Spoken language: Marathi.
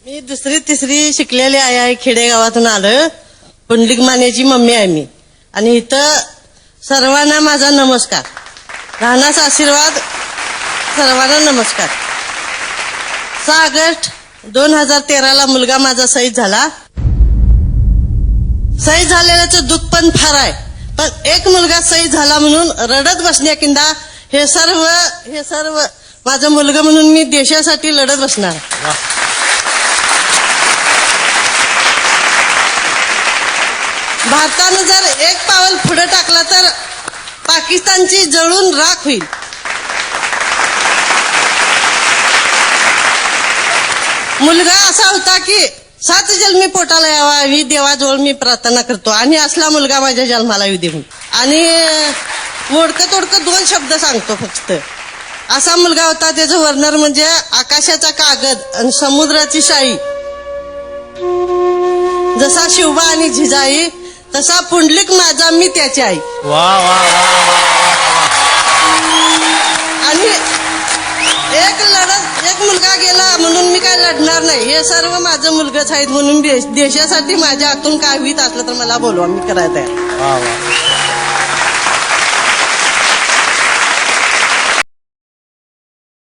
मी दुसरी तिसरी शिकलेली आहे खेडेगावातून आलं. पुंडलिक मानेची मम्मी आहे मी. आणि इथं सर्वांना माझा नमस्कार. राहण्याचा आशीर्वाद सर्वांना नमस्कार. 6 ऑगस्ट 2013 मुलगा माझा शहीद झाला. शहीद झालेल्याचं दुःख पण फार आहे. पण एक मुलगा शहीद झाला म्हणून रडत बसण्याकिंदा हे सर्व माझा मुलगा म्हणून मी देशासाठी लढत बसणार. भारतानं जर एक पाऊल पुढे टाकला तर पाकिस्तानची जळून राख होईल. मुलगा असा होता की 7 जन्मी पोटाला यावा ही देवाजवळ मी प्रार्थना करतो आणि असला मुलगा माझ्या जन्माला येऊ दे. आणि मोडकं तोडकं 2 शब्द सांगतो फक्त. असा मुलगा होता त्याचं वर्णन म्हणजे आकाशाचा कागद आणि समुद्राची शाई. जसा शिवबा आणि जिजाई तसा पुंडलिक माझा मी त्याची आई. आणि एक मुलगा गेला म्हणून मी काय लढणार नाही. हे सर्व माझं मुलगाच आहेत म्हणून देशासाठी माझ्या हातून काय होईत असलं तर मला बोलवा, मी करायचं आहे.